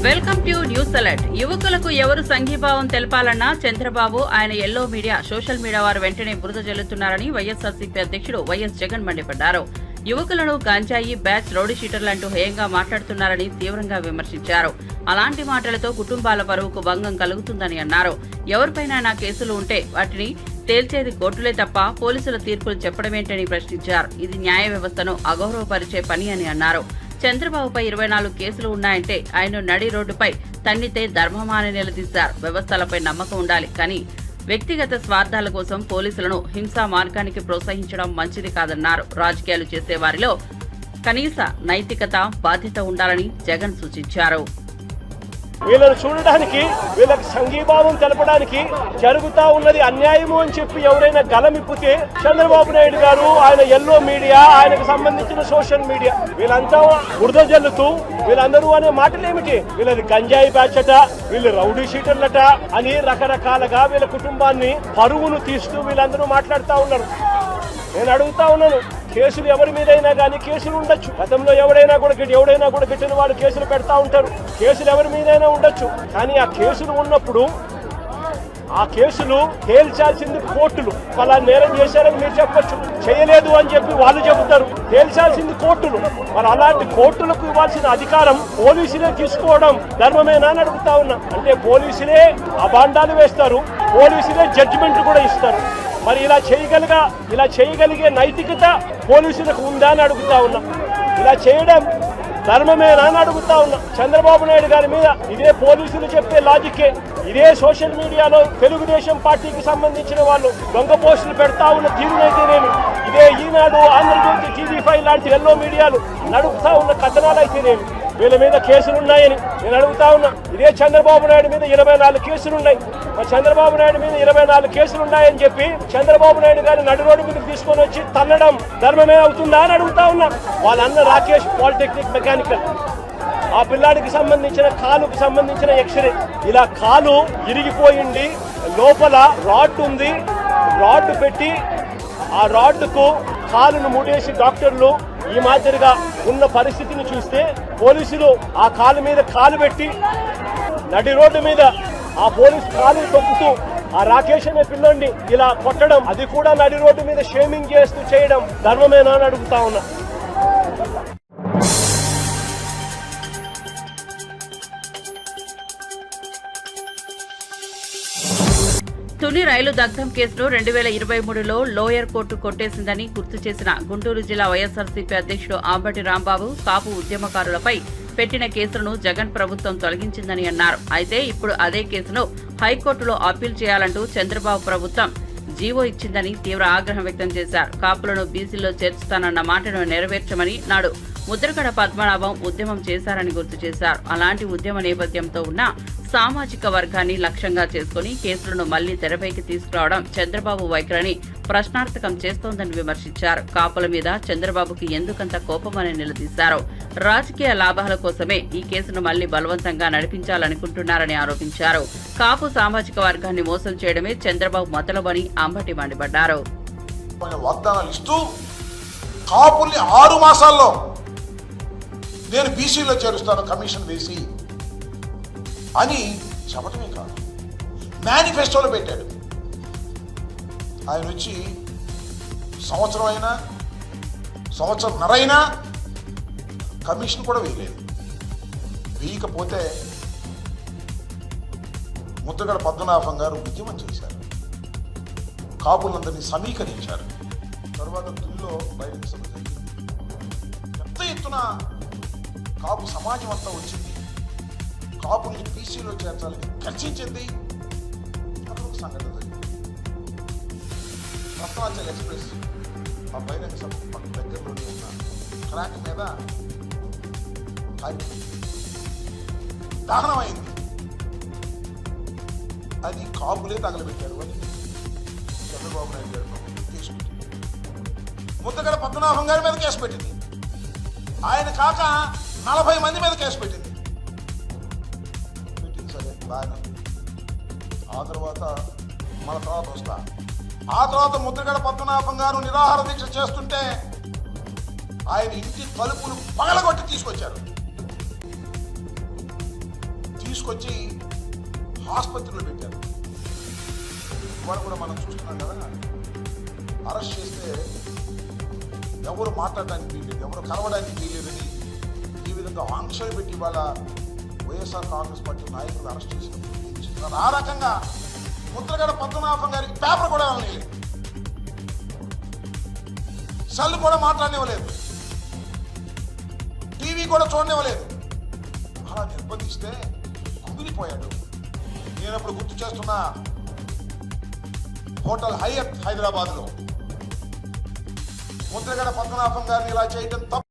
Welcome to news alert. యువకులకు ఎవరు సంఘీభావం తెలపాలన్నా చంద్రబాబు ఆయన ఎల్లో మీడియా సోషల్ మీడియా వారు వెంటనే బురద జల్లుతున్నారని వైఎస్ఆర్సీపీ అధ్యక్షుడు వైఎస్ జగన్ మండిపడ్డారు. యువకులను గంజాయి బ్యాచ్ రౌడీ షీటర్లంటూ హేయంగా మాట్లాడుతున్నారని తీవ్రంగా విమర్శించారు. అలాంటి మాటలతో కుటుంబాల పరువుకు భంగం కలుగుతుందని అన్నారు. ఎవరిపైనా కేసులు ఉంటే వాటిని తేల్చేది కోర్టులే తప్ప పోలీసుల తీర్పులు చెప్పడమేంటని ప్రశ్నించారు. ఇది న్యాయ వ్యవస్థను అగౌరవపరిచే పని అని అన్నారు. చంద్రబాబుపై 24 కేసులు ఉన్నాయంటే ఆయన నడి రోడ్డుపై తన్నితే ధర్మమా అని నిలదీశారు. వ్యవస్థలపై నమ్మకం ఉండాలి, కానీ వ్యక్తిగత స్వార్థాల కోసం పోలీసులను హింసా మార్గానికి ప్రోత్సహించడం మంచిది కాదన్నారు. రాజకీయాలు చేసే వారిలో కనీస నైతికత బాధ్యత ఉండాలని జగన్ సూచించారు. వీళ్ళను చూడడానికి, వీళ్ళకి సంఘీభావం తెలపడానికి జరుగుతా ఉన్నది అన్యాయము అని చెప్పి ఎవరైనా గలమిప్పితే చంద్రబాబు నాయుడు గారు, ఆయన ఎల్లో మీడియా, ఆయనకు సంబంధించిన సోషల్ మీడియా వీళ్ళంతా బురద జల్లుతూ వీళ్ళందరూ అనే మాటలేమిటి? వీళ్ళది గంజాయి బ్యాచట, వీళ్ళు రౌడీ షీటర్లట అని రకరకాలుగా వీళ్ళ కుటుంబాన్ని పరువును తీస్తూ వీళ్ళందరూ మాట్లాడుతూ ఉన్నారు. నేను అడుగుతా ఉన్నాను, కేసులు ఎవరి మీదైనా కానీ కేసులు ఉండొచ్చు. గతంలో ఎవడైనా కూడా గిట్టిన వాళ్ళు కేసులు పెడతా ఉంటారు. కేసులు ఎవరి మీదైనా ఉండొచ్చు, కానీ ఆ కేసులు ఉన్నప్పుడు ఆ కేసులు తేల్చాల్సింది కోర్టులు. అలా నేరం చేశారని మీరు చెప్పొచ్చు, చేయలేదు అని చెప్పి వాళ్ళు చెబుతారు. తేల్చాల్సింది కోర్టులు. మరి అలాంటి కోర్టులకు ఇవ్వాల్సిన అధికారం పోలీసులే తీసుకోవడం ధర్మమేనా అని అడుగుతా ఉన్నా. అంటే పోలీసులే అబాండాలు వేస్తారు, పోలీసులే జడ్జిమెంట్ కూడా ఇస్తారు. మరి ఇలా చేయగలిగే నైతికత పోలీసులకు ఉందా అని అడుగుతా ఉన్నా. ఇలా చేయడం ధర్మమేనా అని అడుగుతా ఉన్నా. చంద్రబాబు నాయుడు గారి మీద ఇదే పోలీసులు చెప్పే లాజిక్కే, ఇదే సోషల్ మీడియాలో తెలుగుదేశం పార్టీకి సంబంధించిన వాళ్ళు దొంగ పోస్టులు పెడతా ఉన్న తీరునైతేనేమి, ఇదే ఈనాడు, ఆంధ్రజ్యోతి, టీవీ5 లాంటి ఎల్లో మీడియాలు నడుపుతా ఉన్న కథనాలు అయితేనేమి, వీళ్ళ మీద కేసులున్నాయని నేను అడుగుతా ఉన్నా. ఇదే చంద్రబాబు నాయుడు మీద 24 కేసులున్నాయి. మరి చంద్రబాబు నాయుడు మీద 24 కేసులున్నాయని చెప్పి చంద్రబాబు నాయుడు గారి నడి రోడ్డు మీదకి తీసుకొని వచ్చి తన్నడం ధర్మమే అవుతుందా అని అడుగుతా ఉన్నా. వాళ్ళన్న రాకేష్ పాలిటెక్నిక్ మెకానికల్, ఆ పిల్లాడికి సంబంధించిన కాలుకు సంబంధించిన ఎక్స్రే, ఇలా కాలు ఇరిగిపోయింది, లోపల రాడ్ ఉంది, రాడ్ పెట్టి ఆ రాడ్కు కాలును ముడేసి డాక్టర్లు ఈ మాదిరిగా ఉన్న పరిస్థితిని చూస్తే పోలీసులు ఆ కాలు మీద కాలు పెట్టి నడి రోడ్డు మీద ఆ పోలీసు కాలు తొక్కుతూ ఆ రాకేష్ అనే పిల్లోడిని ఇలా కొట్టడం, అది కూడా నడి రోడ్డు మీద షేమింగ్ చేస్తూ చేయడం ధర్మమేనా అని అడుగుతా ఉన్నా. తుని రైలు దగ్ధం కేసును 2023లో లోయర్ కోర్టు కొట్టేసిందని గుర్తు చేసిన గుంటూరు జిల్లా వైఎస్ఆర్సీపీ అధ్యక్షుడు అంబటి రాంబాబు, కాపు ఉద్యమకారులపై పెట్టిన కేసులను జగన్ ప్రభుత్వం తొలగించిందని అన్నారు. అయితే ఇప్పుడు అదే కేసును హైకోర్టులో అప్పీల్ చేయాలంటూ చంద్రబాబు ప్రభుత్వం జీవో ఇచ్చిందని తీవ్ర ఆగ్రహం వ్యక్తం చేశారు. కాపులను బీసీలో చేర్చుతానన్న మాటను నెరవేర్చమని నాడు ముద్రగడ పద్మనాభం ఉద్యమం చేశారని గుర్తు చేశారు. అలాంటి ఉద్యమ నేపథ్యంతో ఉన్న సామాజిక వర్గాన్ని లక్ష్యంగా చేసుకుని కేసులను మళ్లీ తెరపైకి తీసుకురావడం చంద్రబాబు వైఖరిని ప్రశ్నార్థకం చేస్తోందని విమర్శించారు. కాపుల మీద చంద్రబాబుకి ఎందుకంత కోపమని నిలదీశారు. రాజకీయ లాభాల కోసమే ఈ కేసును మళ్లీ బలవంతంగా నడిపించాలనుకుంటున్నారని ఆరోపించారు. కాపు సామాజిక వర్గాన్ని మోసం చేయడమే చంద్రబాబు మొదలవని అంబటి మండిపడ్డారు. వాగ్దానాలు ఇస్తూ కాపుల్ని 6 మాసాల్లో నేను బీసీలో చేరుస్తాను కమిషన్ వేసి అని చెప్పటమే కాదు, మేనిఫెస్టోలో పెట్టాడు. ఆయన వచ్చి సంవత్సరంన్నరైనా కమిషన్ కూడా వేయలేదు. వేయకపోతే ముద్రగడ పద్మనాభం గారు ఉద్యమం చేశారు, కాపులందరినీ సమీకరించారు. తర్వాత తుల్లో బయటకు సభ జరిగింది. పెద్ద ఎత్తున కాపు సమాజం అంతా వచ్చింది, కాపుల్ని బీసీలో చేర్చాలని చర్చించింది. అక్కడ ఒక సంఘటన జరిగింది. రత్నాచల్ ఎక్స్ప్రెస్ ఆ బహిరంగ సభ పక్క దగ్గరలోనే ఉన్న ట్రాక్ మీద దహనం అయింది. అది కాపులే తగలబెట్టారు అని చంద్రబాబు నాయుడు గారు కేసు పెట్టింది. ముద్రగడ పద్మనాభం గారి మీద కేసు పెట్టింది. ఆయన కాక 40 మంది మీద కేసు పెట్టింది. సరే బాగా, ఆ తర్వాత ఆ తర్వాత ముద్రగడ పద్మనాభం గారు నిరాహార దీక్ష చేస్తుంటే ఆయన ఇంటి తలుపులు పగలగొట్టి తీసుకొచ్చారు. తీసుకొచ్చి ఆసుపత్రిలో పెట్టారు. ఇవాళ కూడా మనం చూస్తున్నాం కదా, అరెస్ట్ చేస్తే ఎవరు మాట్లాడడానికి వీల్లేదు, ఎవరు కలవడానికి వీల్లేదని ఈ విధంగా ఆంక్షలు పెట్టి ఇవాళ వైఎస్ఆర్ కాంగ్రెస్ పార్టీ నాయకులు అరెస్ట్ చేసినప్పుడు ఆ రకంగా ముద్రగడ పద్మనాభం గారికి పేపర్ కూడా ఇవ్వలేదు, సెల్ కూడా మాట్లాడనివ్వలేదు, టీవీ కూడా చూడనివ్వలేదు. అలా నిర్బంధిస్తే కుమిలిపోయాడు. నేను అప్పుడు గుర్తు చేస్తున్నా, హోటల్ హయత్ హైదరాబాద్లో ముద్రగడ పద్మనాభం గారిని ఇలా చేయడం తప్పు.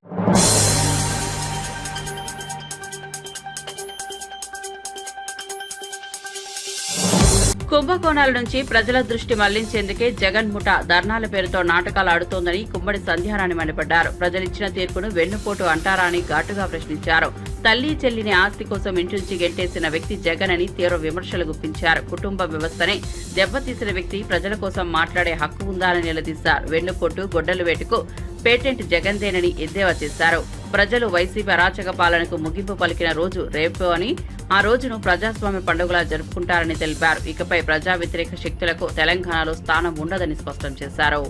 కుంభకోణాల నుంచి ప్రజల దృష్టి మళ్లించేందుకే జగన్ ముఠా ధర్నాల పేరుతో నాటకాలు ఆడుతోందని కుమ్మడి సంధ్యారాణి మండిపడ్డారు. ప్రజలిచ్చిన తీర్పును వెన్నుపోటు అంటారా అని ఘాటుగా ప్రశ్నించారు. తల్లి చెల్లిని ఆస్తి కోసం ఇంటించి గెంటేసిన వ్యక్తి జగన్ అని తీవ్ర విమర్శలు గుప్పించారు. కుటుంబ వ్యవస్థనే దెబ్బతీసిన వ్యక్తి ప్రజల కోసం మాట్లాడే హక్కు ఉందా అని నిలదీశారు. వెన్నుపోటు గొడ్డలు వేటుకు పేటెంట్ జగన్దేనని ఎద్దేవా చేశారు. ప్రజలు వైసీపీ అరాచక పాలనకు ముగింపు పలికిన రోజు రేపు అని, ఆ రోజును ప్రజాస్వామ్య పండుగలా జరుపుకుంటారని తెలిపారు. ఇకపై ప్రజా వ్యతిరేక శక్తులకు తెలంగాణలో స్థానం ఉండదని స్పష్టం చేశారు.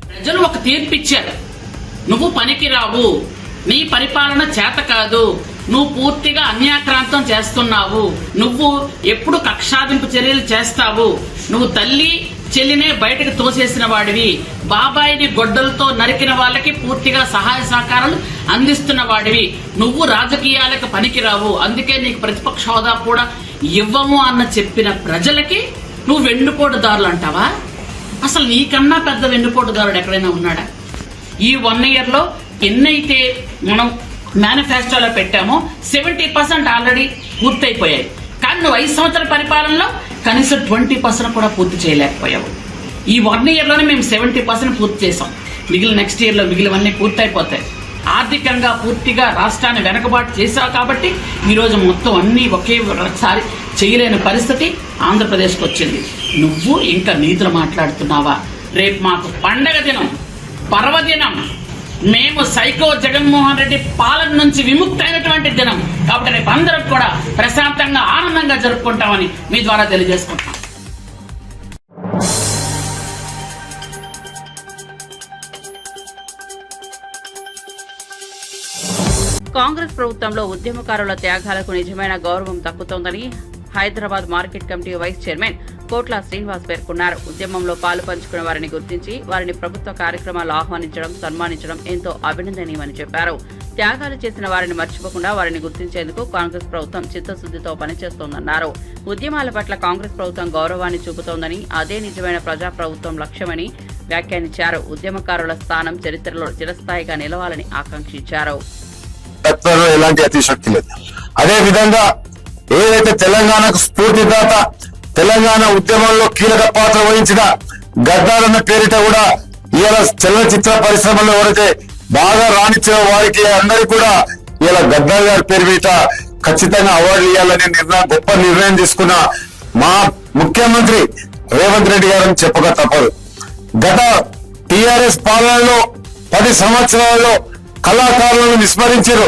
ప్రజలు ఒక తీర్పు ఇచ్చారు, నువ్వు పనికిరావు, నీ పరిపాలన చేత కాదు, నువ్వు పూర్తిగా అన్యాక్రాంతం చేస్తున్నావు, నువ్వు ఎప్పుడు కక్షాదింపు చర్యలు చేస్తావు, నువ్వు తల్లి చెల్లినే బయటకు తోసేసిన వాడివి, బాబాయిని గొడ్డలతో నరికిన వాళ్ళకి పూర్తిగా సహాయ సహకారాలు అందిస్తున్న వాడివి, నువ్వు రాజకీయాలకు పనికిరావు, అందుకే నీకు ప్రతిపక్ష హోదా కూడా ఇవ్వము అన్న చెప్పిన ప్రజలకి నువ్వు వెన్నుపోటుదారులు అంటావా? అసలు నీకన్నా పెద్ద వెన్నుపోటుదారుడు ఎక్కడైనా ఉన్నాడా? ఈ 1 year లో ఎన్నైతే మనం మేనిఫెస్టోలో పెట్టామో 70% ఆల్రెడీ పూర్తయిపోయాయి. కానీ నువ్వు 5 సంవత్సరాల పరిపాలనలో కనీసం 20% కూడా పూర్తి చేయలేకపోయావు. ఈ 1 year లోనే మేము 70% పూర్తి చేసాం. మిగిలిన నెక్స్ట్ ఇయర్లో మిగిలినవన్నీ పూర్తయిపోతాయి. ఆర్థికంగా పూర్తిగా రాష్ట్రాన్ని వెనకబాటు చేశావు కాబట్టి ఈరోజు మొత్తం అన్నీ ఒకేసారి చేయలేని పరిస్థితి ఆంధ్రప్రదేశ్కి వచ్చింది. నువ్వు ఇంకా నీతులు మాట్లాడుతున్నావా? రేపు మాకు పండగ దినం, పర్వదినం, మేము సైకో జగన్మోహన్ రెడ్డి పాలన నుంచి విముక్తి అయినటువంటి దినం కాబట్టి రేపు అందరం కూడా ప్రశాంతంగా ఆనందంగా జరుపుకుంటామని మీ ద్వారా తెలియజేసుకుంటాం. కాంగ్రెస్ ప్రభుత్వంలో ఉద్యమకారుల త్యాగాలకు నిజమైన గౌరవం దక్కుతోందని Hyderabad market committee vice chairman Kotla Srinivas పేర్కొన్నారు. ఉద్యమంలో పాలు పంచుకున్న వారిని గుర్తించి వారిని ప్రభుత్వ కార్యక్రమాలు ఆహ్వానించడం, సన్మానించడం ఎంతో అభినందనీయమని చెప్పారు. త్యాగాలు చేసిన వారిని మర్చిపోకుండా వారిని గుర్తించేందుకు కాంగ్రెస్ ప్రభుత్వం చిత్తశుద్దితో పనిచేస్తోందన్నారు. ఉద్యమాల పట్ల కాంగ్రెస్ ప్రభుత్వం గౌరవాన్ని చూపుతోందని, అదే నిజమైన ప్రజా ప్రభుత్వం లక్ష్యమని వ్యాఖ్యానించారు. ఉద్యమకారుల స్థానం చరిత్రలో చిరస్థాయిగా నిలవాలని ఆకాంక్షించారు. ఎలాంటి అతిశక్తి లేదు. అదే విధంగా ఏదైతే తెలంగాణకు స్ఫూర్తిదాత, తెలంగాణ ఉద్యమంలో కీలక పాత్ర వహించిన గద్దారన్న పేరిట కూడా ఇలా చలనచిత్ర పరిశ్రమలో ఎవరైతే బాగా రాణించిన వారికి అందరికీ కూడా ఇలా గద్దార్ గారి పేరు మీద ఖచ్చితంగా అవార్డు ఇవ్వాలని గొప్ప నిర్ణయం తీసుకున్న మా ముఖ్యమంత్రి రేవంత్ రెడ్డి గారని చెప్పక తప్పదు. గత టిఆర్ఎస్ పాలనలో 10 సంవత్సరాల్లో కళాకారులను విస్మరించారు,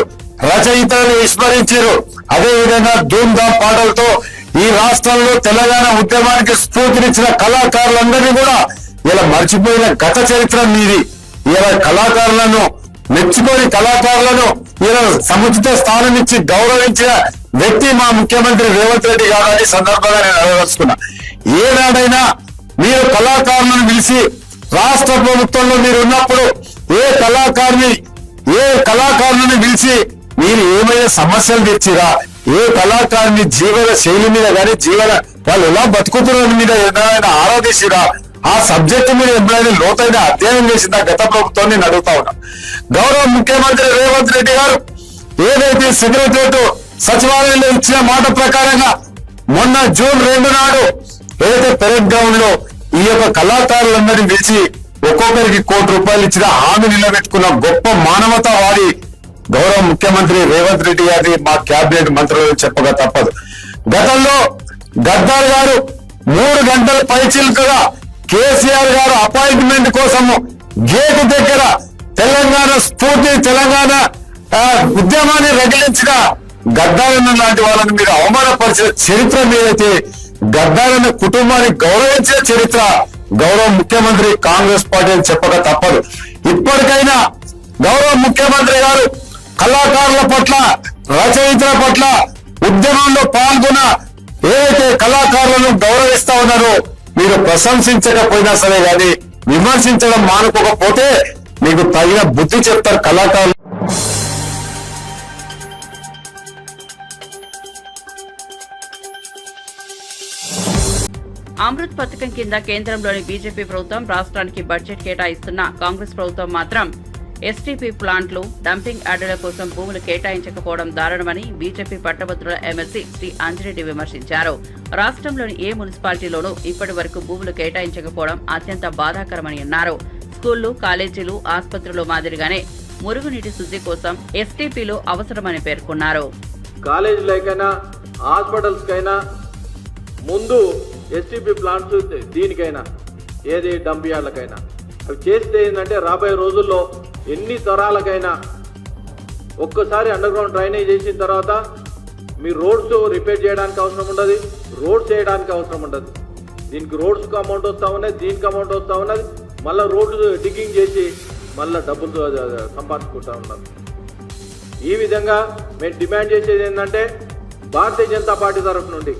రచయితలను విస్మరించారు. అదే విధంగా ధూమ్ ధామ్ పాటలతో ఈ రాష్ట్రంలో తెలంగాణ ఉద్యమానికి స్ఫూర్తినిచ్చిన కళాకారులందరినీ కూడా ఇలా మర్చిపోయిన గత చరిత్ర మీది. ఇలా కళాకారులను మెచ్చుకొని కళాకారులను ఇలా సముచిత స్థానం ఇచ్చి గౌరవించిన వ్యక్తి మా ముఖ్యమంత్రి రేవంత్ రెడ్డి గారని సందర్భంగా నేను అడగదలుచుకున్నా. ఏనాడైనా మీరు కళాకారులను పిలిచి రాష్ట్ర ప్రభుత్వంలో మీరు ఉన్నప్పుడు ఏ కళాకారులను పిలిచి మీరు ఏమైనా సమస్యలు తెచ్చిరా? ఏ కళాకారుని జీవన శైలి మీద కానీ వాళ్ళు ఎలా బతుకుతున్న మీద ఏదైనా ఆరాధించిరా? ఆ సబ్జెక్టు మీద ఎప్పుడైనా లోతైన అధ్యయనం చేసిందా గత ప్రభుత్వం? నేను అడుగుతా ఉన్నా. గౌరవ ముఖ్యమంత్రి రేవంత్ రెడ్డి గారు ఏదైతే సెక్రటరియట్ సచివాలయంలో ఇచ్చిన మాట ప్రకారంగా మొన్న జూన్ 2 నాడు ఏదైతే పెరెడ్ గ్రౌండ్ లో ఈ యొక్క కళాకారులందరినీ పిలిచి ఒక్కొక్కరికి ₹1 కోటి ఇచ్చిన హామీ నిలబెట్టుకున్న గొప్ప మానవతావాది గౌరవ ముఖ్యమంత్రి రేవంత్ రెడ్డి గారి మా క్యాబినెట్ మంత్రులు చెప్పక తప్పదు. గతంలో గద్దార్ గారు 3 గంటల పైచిలుకగా కేసీఆర్ గారు అపాయింట్మెంట్ కోసము గేటు దగ్గర తెలంగాణ స్ఫూర్తి, తెలంగాణ ఉద్యమాన్ని రగిలించిన గద్దారన్న లాంటి వాళ్ళని మీరు అవమానపరిచిన చరిత్ర మీదైతే గద్దారన్న కుటుంబాన్ని గౌరవించిన చరిత్ర గౌరవ ముఖ్యమంత్రి కాంగ్రెస్ పార్టీ అని చెప్పక తప్పదు. ఇప్పటికైనా గౌరవ ముఖ్యమంత్రి గారు కళాకారుల పట్ల, రచయితల పట్ల, ఉద్యమంలో పాల్గొన్న ఏదైతే కళాకారులను గౌరవిస్తా ఉన్నారో మీరు ప్రశంసించకపోయినా సరే కానీ విమర్శించడం మానుకోకపోతే మీకు తగిన బుద్ధి చెప్తారు కళాకారులు. అమృత్ పథకం కింద కేంద్రంలోని బీజేపీ ప్రభుత్వం రాష్ట్రానికి బడ్జెట్ కేటాయిస్తున్న కాంగ్రెస్ ప్రభుత్వం మాత్రం ఎస్టీపీ ప్లాంట్లు, డంపింగ్ యార్డుల కోసం భూములు కేటాయించకపోవడం దారుణమని బీజేపీ పట్టభద్రుల ఎమ్మెల్సీ శ్రీ అంజిరెడ్డి విమర్శించారు. రాష్ట్రంలోని ఏ మున్సిపాలిటీలోనూ ఇప్పటి వరకు భూములు కేటాయించకపోవడం అత్యంత బాధాకరమని అన్నారు. స్కూళ్లు, కాలేజీలు, ఆసుపత్రులు మాదిరిగానే మురుగునీటి శుద్ధి కోసం ఎస్టీపీలు అవసరమని పేర్కొన్నారు. కాలేజీలకైనా హాస్పిటల్స్కైనా ముందు ఎస్టీపీ ప్లాంట్స్, దీనికైనా ఏది డంప్ యార్డ్లకైనా అవి చేస్తే ఏంటంటే రాబోయే రోజుల్లో ఎన్ని తరాలకైనా ఒక్కసారి అండర్ గ్రౌండ్ డ్రైనేజ్ చేసిన తర్వాత మీ రోడ్స్ రిపేర్ చేయడానికి అవసరం ఉండదు, రోడ్స్ చేయడానికి అవసరం ఉండదు. దీనికి రోడ్స్కి అమౌంట్ వస్తూ ఉన్నది, దీనికి అమౌంట్ వస్తూ ఉన్నది, మళ్ళీ రోడ్లు డిగ్గింగ్ చేసి మళ్ళీ డబ్బులు సంపాదించుకుంటూ ఉన్నారు. ఈ విధంగా మేము డిమాండ్ చేసేది ఏంటంటే భారతీయ జనతా పార్టీ తరఫు నుండి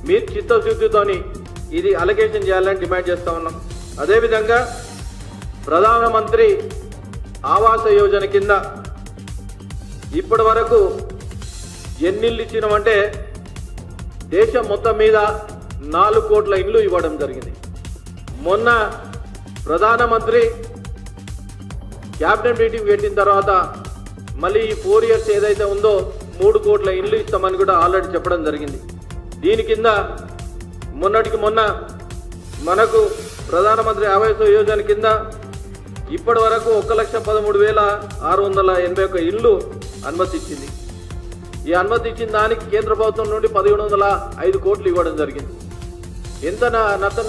మీరు చిత్తశుద్ధితోని ఇది అలొకేషన్ చేయాలని డిమాండ్ చేస్తూ ఉన్నాం. అదేవిధంగా ప్రధానమంత్రి ఆవాస యోజన కింద ఇప్పటి వరకు ఎన్నిళ్ళు ఇచ్చినామంటే దేశం మొత్తం మీద 4 కోట్ల ఇళ్ళు ఇవ్వడం జరిగింది. మొన్న ప్రధానమంత్రి క్యాబినెట్ మీటింగ్ పెట్టిన తర్వాత మళ్ళీ ఈ 4 ఇయర్స్ ఏదైతే ఉందో 3 కోట్ల ఇళ్ళు ఇస్తామని కూడా ఆల్రెడీ చెప్పడం జరిగింది. దీని కింద మొన్నటికి మొన్న మనకు ప్రధానమంత్రి ఆవాస యోజన కింద ఇప్పటి వరకు 1,13,681 ఇళ్ళు అనుమతి ఇచ్చింది. ఈ అనుమతి ఇచ్చిన దానికి కేంద్ర ప్రభుత్వం నుండి 1,705 కోట్లు ఇవ్వడం జరిగింది. ఎంత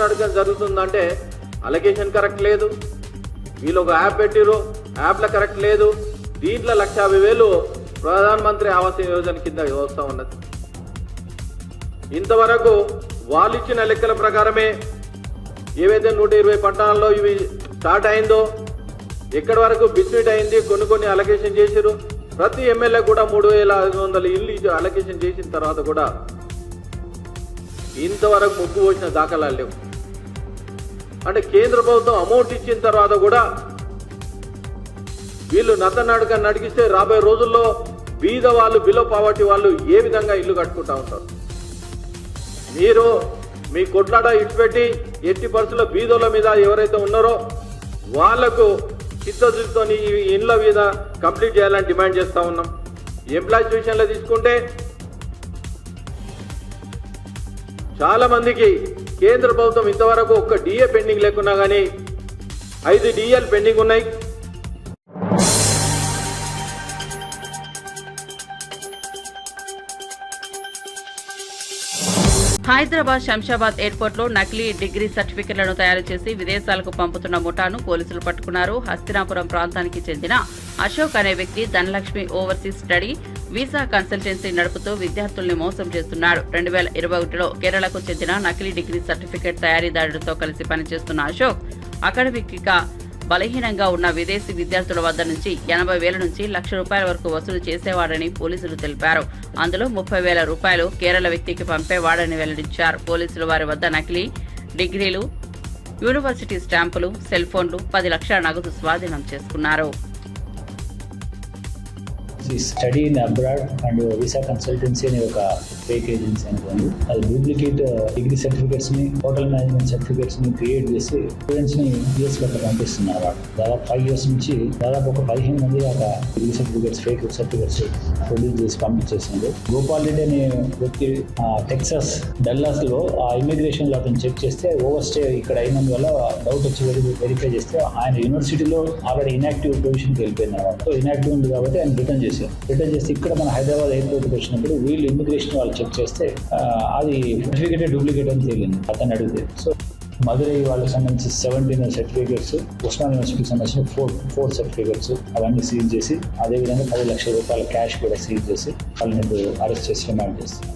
నడకం జరుగుతుందంటే అలొకేషన్ కరెక్ట్ లేదు, వీళ్ళు ఒక యాప్ పెట్టిరు, యాప్లో కరెక్ట్ లేదు, దీంట్లో 1,50,000 ప్రధానమంత్రి ఆవాస యోజన కింద వస్తూ ఉన్నది. ఇంతవరకు వాళ్ళు ఇచ్చిన లెక్కల ప్రకారమే ఏవైతే 120 పట్టణాల్లో ఇవి స్టార్ట్ అయిందో ఎక్కడి వరకు బిస్మిట్ అయింది, కొన్ని అలొకేషన్ చేసిరు. ప్రతి ఎమ్మెల్యే కూడా 3,500 ఇల్లు అలొకేషన్ చేసిన తర్వాత కూడా ఇంతవరకు ముగ్గు పోసిన దాఖలాలు లేవు. అంటే కేంద్ర ప్రభుత్వం అమౌంట్ ఇచ్చిన తర్వాత కూడా వీళ్ళు నడిగిస్తే రాబోయే రోజుల్లో బీద వాళ్ళు, బిలో పావర్టీ వాళ్ళు ఏ విధంగా ఇల్లు కట్టుకుంటా ఉంటారు. మీరు మీ కొట్లాట ఇచ్చిపెట్టి ఎట్టి పరిస్థితుల్లో బీదోళ్ళ మీద ఎవరైతే ఉన్నారో వాళ్లకు చిత్తశుద్ధితో ఈ ఇండ్ల మీద కంప్లీట్ చేయాలని డిమాండ్ చేస్తూ ఉన్నాం. ఎంప్లాయీస్ విషయంలో తీసుకుంటే చాలా మందికి కేంద్ర ప్రభుత్వం ఇంతవరకు ఒక్క డిఏ పెండింగ్ లేకున్నా కానీ 5 డిఏలు పెండింగ్ ఉన్నాయి. హైదరాబాద్ శంషాబాద్ ఎయిర్పోర్ట్ లో నకిలీ డిగ్రీ సర్టిఫికెట్లను తయారు చేసి విదేశాలకు పంపుతున్న ముఠాను పోలీసులు పట్టుకున్నారు. హస్తినాపురం ప్రాంతానికి చెందిన అశోక్ అనే వ్యక్తి Dhanalakshmi overseas study visa consultancy నడుపుతూ విద్యార్థుల్ని మోసం చేస్తున్నాడు. 2021లో కేరళకు చెందిన నకిలీ డిగ్రీ సర్టిఫికెట్ తయారీదారుడితో కలిసి పనిచేస్తున్న అశోక్ అకాడమిక్ బలహీనంగా ఉన్న విదేశీ విద్యార్థుల వద్ద నుంచి 80,000 నుంచి ₹1,00,000 వరకు వసూలు చేసేవాడని పోలీసులు తెలిపారు. అందులో 30,000 రూపాయలు కేరళ వ్యక్తికి పంపేవాడని వెల్లడించారు. పోలీసులు వారి వద్ద నకిలీ డిగ్రీలు, యూనివర్సిటీ స్టాంపులు, సెల్ ఫోన్లు, 10 లక్షల నగదు స్వాధీనం చేసుకున్నారు. Study in abroad and visa consultancy అనే ఒక ఫేక్ ఏజెన్సీ అనుకోండి. అది డూప్లికేట్ డిగ్రీ సర్టిఫికేట్స్ ని, హోటల్ మేనేజ్మెంట్ సర్టిఫికేట్స్ ని క్రియేట్ చేసి స్టూడెంట్స్ ని యూఎస్ గట్ట పంపిస్తున్నారు. వాడు దాదాపు 5 years నుంచి దాదాపు ఒక 15 మంది దాకా degree certificates, fake certificates produce చేసి పంపించేసింది. గోపాల్ రెడ్డి అనే వ్యక్తి టెక్సాస్ డల్లాస్ లో ఆ ఇమిగ్రేషన్ లో అతను చెక్ చేస్తే ఓవర్ స్టే ఇక్కడ అయినందువల్ల డౌట్ వచ్చి వెరిఫై చేస్తే ఆయన యూనివర్సిటీలో ఆల్రెడీ ఇన్యాక్టివ్ పొజిషన్కి వెళ్ళిపోయిన సో ఇన్యాక్టివ్ ఉంది కాబట్టి ఆయన రిటర్న్ చేస్తే ఇక్కడ మన హైదరాబాద్ ఎయిర్పోర్ట్కి వచ్చినప్పుడు వీళ్ళు ఇమిగ్రేషన్ వాళ్ళు చెక్ చేస్తే అది సర్టిఫికేట్ డూప్లికేట్ అని తేలింది అతను అడిగితే. సో మధురై వాళ్ళకి సంబంధించి 17 సర్టిఫికేట్స్, ఉస్మాన్ యూనివర్సిటీకి సంబంధించిన 4 సర్టిఫికేట్స్ అవన్నీ సీజ్ చేసి, అదేవిధంగా 10 లక్షల రూపాయల క్యాష్ కూడా సీజ్ చేసి వాళ్ళని అరెస్ట్ చేసి రిమాండ్ చేస్తున్నాం.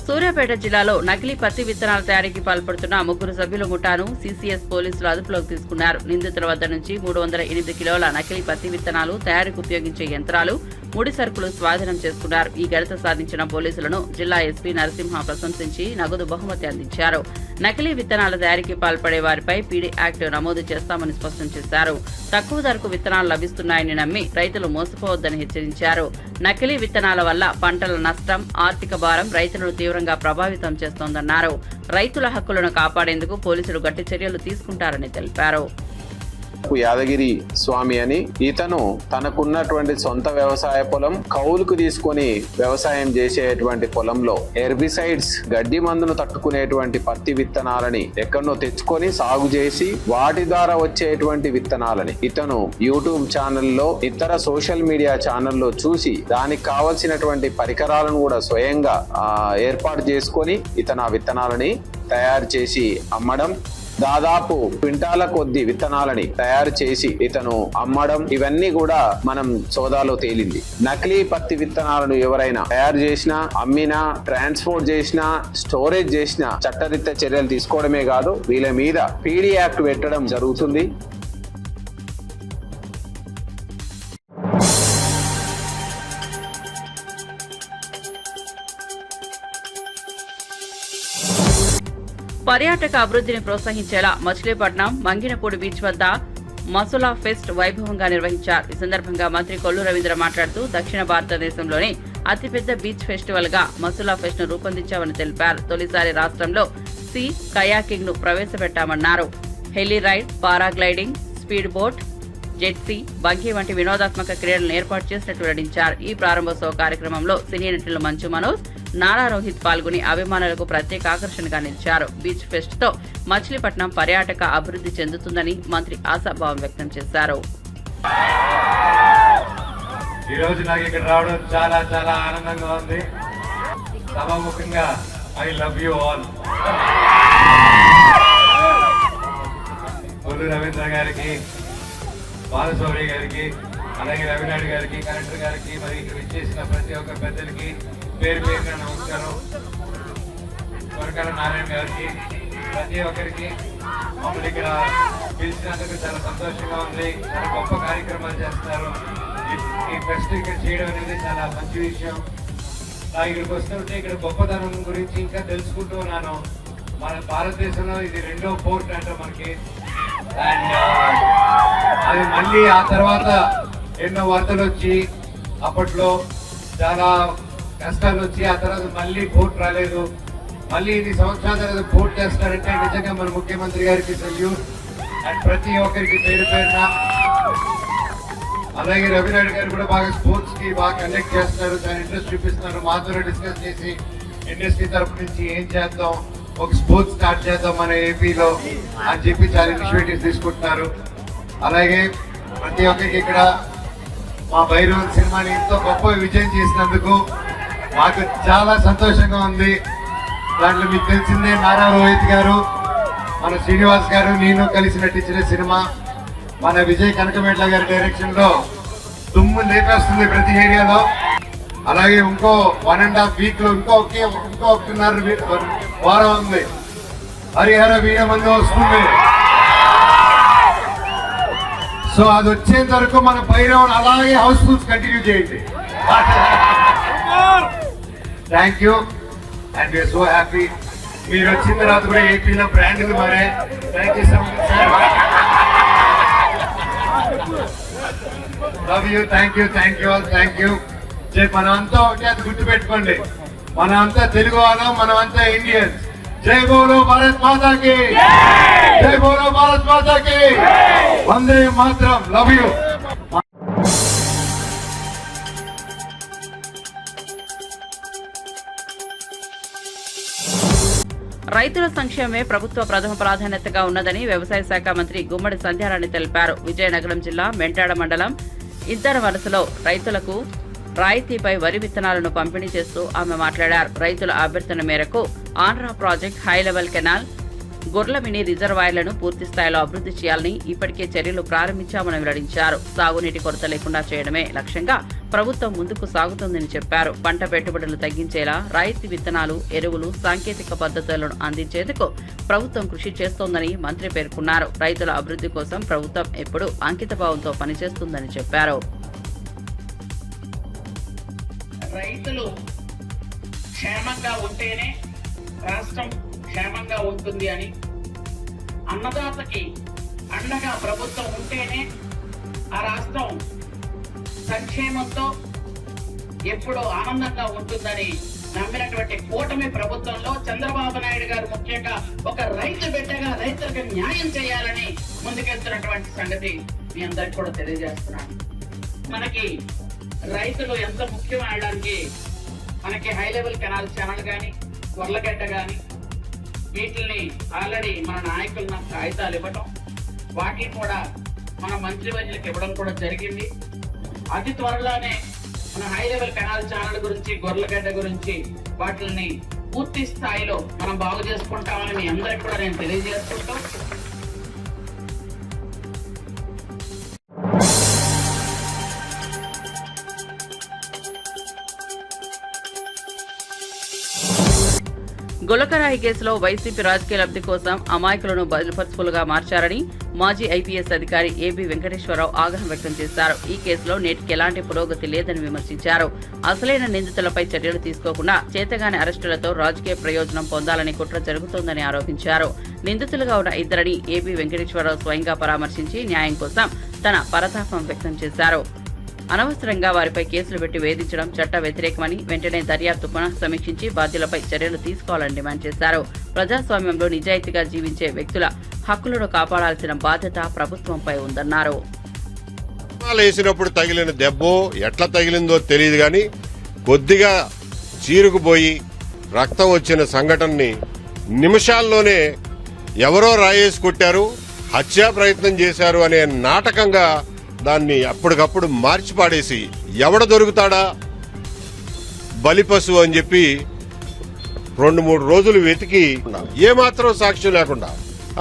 సూర్యాపేట జిల్లాలో నకిలీ పత్తి విత్తనాల తయారీకి పాల్పడుతున్న 3 సభ్యుల ముఠాను సీసీఎస్ పోలీసులు అదుపులోకి తీసుకున్నారు. నిందితుల వద్ద నుంచి 308 కిలోల నకిలీ పత్తి విత్తనాలు తయారీకి ఉపయోగించే యంత్రాలు, ముడి సరుకులు స్వాధీనం చేసుకున్నారు. ఈ ఘనత సాధించిన పోలీసులను జిల్లా ఎస్పీ నరసింహ ప్రశంసించి నగదు బహుమతి అందించారు. నకిలీ విత్తనాల తయారీకి పాల్పడే వారిపై పీడీ యాక్ట్ నమోదు చేస్తామని స్పష్టం చేశారు. తక్కువ ధరకు విత్తనాలు లభిస్తున్నాయని నమ్మి రైతులు మోసపోవద్దని హెచ్చరించారు. నకిలీ విత్తనాల వల్ల పంటల నష్టం, ఆర్థిక భారం రైతులను తీవ్రంగా ప్రభావితం చేస్తోందన్నారు. రైతుల హక్కులను కాపాడేందుకు పోలీసులు గట్టి చర్యలు తీసుకుంటారని తెలిపారు. యాదగిరి స్వామి అని ఇతను తనకున్నటువంటి సొంత వ్యవసాయ పొలం కౌలుకు తీసుకొని వ్యవసాయం చేసేటువంటి పొలంలో హెర్బిసైడ్స్, గడ్డి మందును తట్టుకునేటువంటి పత్తి విత్తనాలని ఎక్కడనో తెచ్చుకొని సాగు చేసి వాటి ద్వారా వచ్చేటువంటి విత్తనాలని ఇతను యూట్యూబ్ ఛానల్లో, ఇతర సోషల్ మీడియా ఛానల్లో చూసి దానికి కావలసినటువంటి పరికరాలను కూడా స్వయంగా ఏర్పాటు చేసుకొని ఇతను ఆ విత్తనాలని తయారు చేసి అమ్మడం, దాదాపు క్వింటాల కొద్ది విత్తనాలని తయారు చేసి ఇతను అమ్మడం, ఇవన్నీ కూడా మనం సోదాలో తేలింది. నకిలీ పత్తి విత్తనాలను ఎవరైనా తయారు చేసినా, అమ్మినా, ట్రాన్స్పోర్ట్ చేసినా, స్టోరేజ్ చేసినా చట్టరీత్యా చర్యలు తీసుకోవడమే కాదు, వీళ్ళ మీద పీడీ యాక్ట్ పెట్టడం జరుగుతుంది. పర్యాటక అభివృద్ధిని ప్రోత్సహించేలా మచిలీపట్నం మంగినపూడి బీచ్ వద్ద మసులా ఫెస్ట్ వైభవంగా నిర్వహించారు. ఈ సందర్భంగా మంత్రి కొల్లు రవీంద్ర మాట్లాడుతూ దక్షిణ భారతదేశంలోనే అతిపెద్ద బీచ్ ఫెస్టివల్ గా మసులా ఫెస్ట్ ను రూపొందించామని తెలిపారు. తొలిసారి రాష్ట్రంలో సీ కయాకింగ్ ను ప్రవేశపెట్టామన్నారు. Heli ride, paragliding, speed boat, jetski, bungee వంటి వినోదాత్మక క్రీడలను ఏర్పాటు చేసినట్టు వెల్లడించారు. ఈ ప్రారంభోత్సవ కార్యక్రమంలో సినీ నటులు మంచు మనోజ్, నారా రోహిత్ పాల్గొని అభిమానులకు ప్రత్యేక ఆకర్షణగా నిలిచారు. బీచ్ ఫెస్ట్ తో మచిలీపట్నం పర్యాటక అభివృద్ధి చెందుతుందని మంత్రి ఆశాభావం వ్యక్తం చేశారు. ఈ రోజు నాకు ఇక్కడ రావడం చాలా చాలా ఆనందంగా ఉంది. సభాముఖంగా I love you all. Kollu Ravindra గారికి, బాలశౌరి గారికి, అలాగే రవినాయుడు గారికి, కలెక్టర్ గారికి, మరి ఇక్కడ విచ్చేసిన ప్రతి ఒక్క పెద్దలకి పేరు పేరుగా నమస్కారం. కొరకాల నారాయణ గారికి, ప్రతి ఒక్కరికి మమ్మల్ని ఇక్కడ పిలిచినందుకు చాలా సంతోషంగా ఉంది. చాలా గొప్ప కార్యక్రమాలు చేస్తున్నారు. ఈ ఫెస్ట్ ఇక్కడ చేయడం అనేది చాలా మంచి విషయం. ఇక్కడికి వస్తుంటే ఇక్కడ గొప్పతనం గురించి ఇంకా తెలుసుకుంటూ ఉన్నాను. మన భారతదేశంలో ఇది 2వ పోర్ట్ అంట మనకి. అండ్ అది మళ్ళీ ఆ తర్వాత ఎన్నో వరదలు వచ్చి, అప్పట్లో చాలా కష్టాలు వచ్చి, ఆ తర్వాత మళ్ళీ పోర్ట్ రాలేదు. మళ్ళీ ఇది సంవత్సరాల తర్వాత పోర్ట్ చేస్తారంటే నిజంగా మన ముఖ్యమంత్రి గారికి సెల్యూట్. అండ్ ప్రతి ఒక్కరికి పేరు పేరున, అలాగే రవినాయుడు గారు కూడా బాగా స్పోర్ట్స్ కి బాగా కండక్ట్ చేస్తున్నారు, చాలా ఇంట్రెస్ట్ చూపిస్తున్నారు. మాతో డిస్కస్ చేసి ఇండస్ట్రీ తరఫు నుంచి ఏం చేద్దాం, ఒక స్పోర్ట్స్ స్టార్ట్ చేద్దాం మన ఏపీలో అని చెప్పి చాలా ఇనిషియేటివ్స్ తీసుకుంటున్నారు. అలాగే ప్రతి ఒక్కరికి ఇక్కడ మా భైరవన్ సినిమాని ఎంతో గొప్ప విజయం చేసినందుకు మాకు చాలా సంతోషంగా ఉంది. దాంట్లో మీకు తెలిసిందే, నారా రోహిత్ గారు, మన శ్రీనివాస్ గారు, నేను కలిసి నటించిన సినిమా మన విజయ్ కనకమేట్ల గారి డైరెక్షన్ లో దుమ్ము లేపేస్తుంది ప్రతి ఏరియాలో. అలాగే ఇంకో 1.5 వీక్ లో ఇంకో 1.5 వారం ఉంది, హరిహర వీరమందు వస్తుంది. సో అది వచ్చేంత వరకు మన భైరవన్ అలాగే హౌస్ఫుల్స్ కంటిన్యూ చేయండి. Thank you and we're so happy. మీరు వచ్చిన తర్వాత కూడా ఏపీలో బ్రాండ్ మరే. Thank you so much sir. Love you. Thank you, thank you all, thank you. మనం అంతా ఒకటి, అది గుర్తుపెట్టుకోండి, మనం అంతా తెలుగు వాళ్ళం, మనం అంతా ఇండియన్స్. జై బోలో భారత్ మాతాకి, జై బోలో భారత్ మాతాకి, వందే మాతరం. Love you. రైతుల సంక్షేమమే ప్రభుత్వ ప్రథమ ప్రాధాన్యతగా ఉన్నదని వ్యవసాయ శాఖ మంత్రి గుమ్మడి సంధ్యారాణి తెలిపారు. విజయనగరం జిల్లా మెంటాడ మండలం ఇద్దరు వరుసలో రైతులకు రాయితీపై వరి విత్తనాలను పంపిణీ చేస్తూ ఆమె మాట్లాడారు. రైతుల అభ్యర్థన మేరకు Andhra project high level canal, గొర్ల మినీ రిజర్వాయర్లను పూర్తి స్థాయిలో అభివృద్ధి చేయాలని ఇప్పటికే చర్యలు ప్రారంభించామని వెల్లడించారు. సాగునీటి కొరత లేకుండా చేయడమే లక్ష్యంగా ప్రభుత్వం ముందుకు సాగుతుందని చెప్పారు. పంట పెట్టుబడులు తగ్గించేలా రాయితీ విత్తనాలు, ఎరువులు, సాంకేతిక పద్ధతులను అందించేందుకు ప్రభుత్వం కృషి చేస్తోందని మంత్రి పేర్కొన్నారు. రైతుల అభివృద్ధి కోసం ప్రభుత్వం ఎప్పుడూ అంకితభావంతో పనిచేస్తుందని చెప్పారు. రైతులు క్షేమంగా ఉంటేనే రాష్ట్రం క్షేమంగా ఉంటుంది అని, అన్నదాతకి అండగా ప్రభుత్వం ఉంటేనే ఆ రాష్ట్రం సంక్షేమంతో ఎప్పుడూ ఆనందంగా ఉంటుందని నమ్మినటువంటి కూటమి ప్రభుత్వంలో చంద్రబాబు నాయుడు గారు ముఖ్యంగా ఒక రైతు బిడ్డగా రైతులకు న్యాయం చేయాలని ముందుకెళ్తున్నటువంటి సంగతి మీ అందరికి కూడా తెలియజేస్తున్నాను. మనకి రైతులు ఎంత ముఖ్యం అనడానికి మనకి హై లెవెల్ కెనాల్ ఛానల్ కానీ, గొర్లగడ్డ కానీ, వీటిని ఆల్రెడీ మన నాయకులు నాకు కాగితాలు ఇవ్వటం, వాటిని కూడా మన మంత్రివర్యులకు ఇవ్వడం కూడా జరిగింది. అతి త్వరలోనే మన హై లెవెల్ కెనాల్ ఛానల్ గురించి, గొర్లగడ్డ గురించి వాటిని పూర్తి స్థాయిలో మనం బాగు చేసుకుంటామని మీ అందరికి కూడా నేను తెలియజేసుకుంటాం. గులకరాయి కేసులో వైసీపీ రాజకీయ లబ్ధి కోసం అమాయకులను బదులుపరుచులుగా మార్చారని మాజీ ఐపీఎస్ అధికారి ఏబీ వెంకటేశ్వరరావు ఆగ్రహం వ్యక్తం చేశారు. ఈ కేసులో నేటికి ఎలాంటి పురోగతి లేదని విమర్శించారు. అసలైన నిందితులపై చర్యలు తీసుకోకుండా చేతగాని అరెస్టులతో రాజకీయ ప్రయోజనం పొందాలని కుట్ర జరుగుతోందని ఆరోపించారు. నిందితులుగా ఉన్న ఇద్దరిని ఏబీ వెంకటేశ్వరరావు స్వయంగా పరామర్శించి న్యాయం కోసం తన పరతాపం వ్యక్తం చేశారు. అనవసరంగా వారిపై కేసులు పెట్టి వేధించడం చట్ట వ్యతిరేకమని, వెంటనే దర్యాప్తు పునః సమీక్షించి బాధ్యులపై చర్యలు తీసుకోవాలని డిమాండ్ చేశారు. ప్రజాస్వామ్యంలో నిజాయితీగా జీవించే వ్యక్తుల హక్కులను కాపాడాల్సిన బాధ్యత ప్రభుత్వంపై ఉందన్నారు. వేసినప్పుడు తగిలిన దెబ్బో ఎట్లా తగిలిందో తెలియదు కానీ కొద్దిగా చీరుకుపోయి రక్తం వచ్చిన సంఘటనని నిమిషాల్లోనే ఎవరో రాయేసి కొట్టారు, హత్యా ప్రయత్నం చేశారు అనే నాటకంగా దాన్ని అప్పటికప్పుడు మార్చి పాడేసి ఎవడ దొరుకుతాడా బలిపశువు అని చెప్పి 2-3 రోజులు వెతికి ఏమాత్రం సాక్ష్యం లేకుండా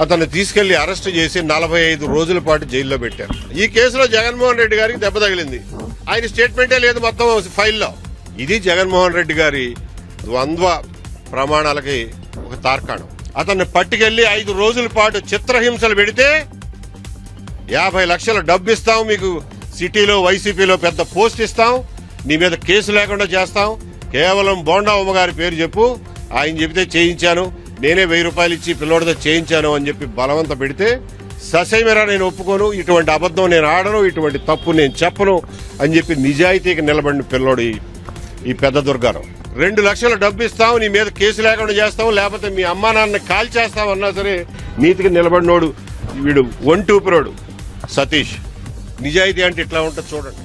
అతన్ని తీసుకెళ్లి అరెస్ట్ చేసి 45 రోజుల పాటు జైల్లో పెట్టారు. ఈ కేసులో జగన్మోహన్ రెడ్డి గారికి దెబ్బ తగిలింది. ఆయన స్టేట్మెంటే లేదు మొత్తం ఫైల్లో. ఇది జగన్మోహన్ రెడ్డి గారి ద్వంద్వ ప్రమాణాలకి ఒక తార్కాణం. అతన్ని పట్టుకెళ్లి 5 రోజుల పాటు చిత్రహింసలు పెడితే 50 లక్షల డబ్బు ఇస్తాం, మీకు సిటీలో వైసీపీలో పెద్ద పోస్ట్ ఇస్తాం, నీ మీద కేసు లేకుండా చేస్తాం, కేవలం బోండా ఉమ్మగారి పేరు చెప్పు, ఆయన చెబితే చేయించాను, నేనే 1000 రూపాయలు ఇచ్చి పిల్లోడితో చేయించాను అని చెప్పి బలవంత పెడితే ససైమరా నేను ఒప్పుకోను, ఇటువంటి అబద్ధం నేను ఆడను, ఇటువంటి తప్పు నేను చెప్పను అని చెప్పి నిజాయితీకి నిలబడిన పిల్లోడు ఈ పెద్ద దుర్గారావు. 2 లక్షల డబ్బు ఇస్తాం, నీ మీద కేసు లేకుండా చేస్తాం, లేకపోతే మీ అమ్మా నాన్న కాల్చేస్తాం అన్నా సరే నీతికి నిలబడినోడు వీడు ఒంటూపురోడు సతీష్. నిజాయితీ అంటే ఇట్లా ఉంటుంది చూడండి.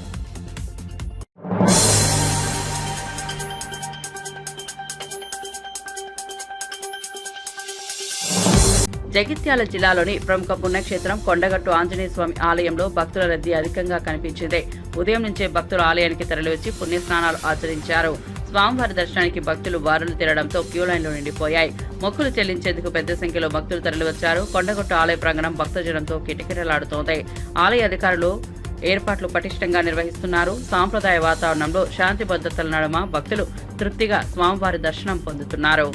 జగిత్యాల జిల్లాలోని ప్రముఖ పుణ్యక్షేత్రం కొండగట్టు ఆంజనేయ స్వామి ఆలయంలో భక్తుల రద్దీ అధికంగా కనిపించింది. ఉదయం నుంచే భక్తులు ఆలయానికి తరలివచ్చి పుణ్యస్నానాలు ఆచరించారు. స్వామివారి దర్శనానికి భక్తులు బారులు తిరగడంతో క్యూ లైన్లు నిండిపోయాయి. మొక్కులు చెల్లించేందుకు పెద్ద సంఖ్యలో భక్తులు తరలివచ్చారు. కొండగట్టు ఆలయ ప్రాంగణం భక్తజనంతో కిటకిటలాడుతోంది. ఆలయ అధికారులు ఏర్పాట్లు పటిష్టంగా నిర్వహిస్తున్నారు. సాంప్రదాయ వాతావరణంలో శాంతి భద్రతల నడుమ భక్తులు తృప్తిగా స్వామివారి దర్శనం పొందుతున్నారు.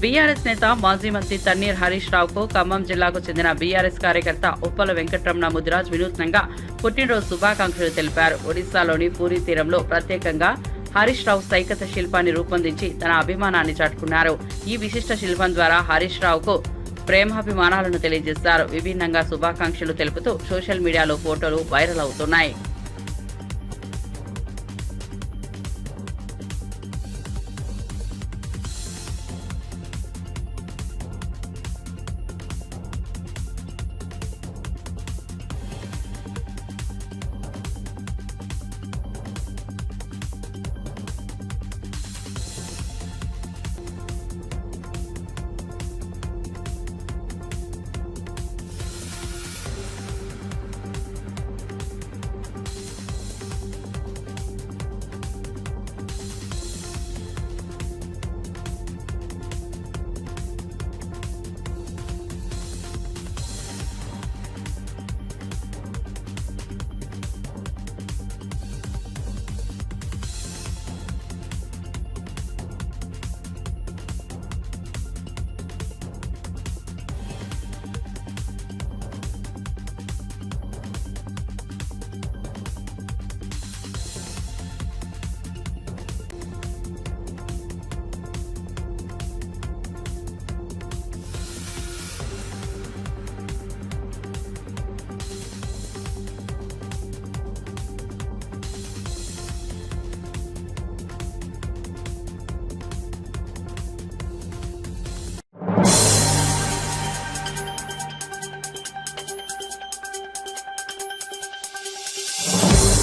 బీఆర్ఎస్ నేత మాజీ మంత్రి తన్నీర్ హరీష్ రావుకు ఖమ్మం జిల్లాకు చెందిన బీఆర్ఎస్ కార్యకర్త ఉప్పల వెంకటరమణ ముదిరాజ్ వినూత్నంగా పుట్టినరోజు శుభాకాంక్షలు తెలిపారు. ఒడిశాలోని పూరీ తీరంలో ప్రత్యేకంగా హరీష్ రావు సైకత శిల్పాన్ని రూపొందించి తన అభిమానాన్ని చాటుకున్నారు. ఈ విశిష్ట శిల్పం ద్వారా హరీష్ రావుకు ప్రేమాభిమానాలను తెలియజేశారు. విభిన్నంగా శుభాకాంక్షలు తెలుపుతూ సోషల్ మీడియాలో ఫోటోలు వైరల్ అవుతున్నాయి.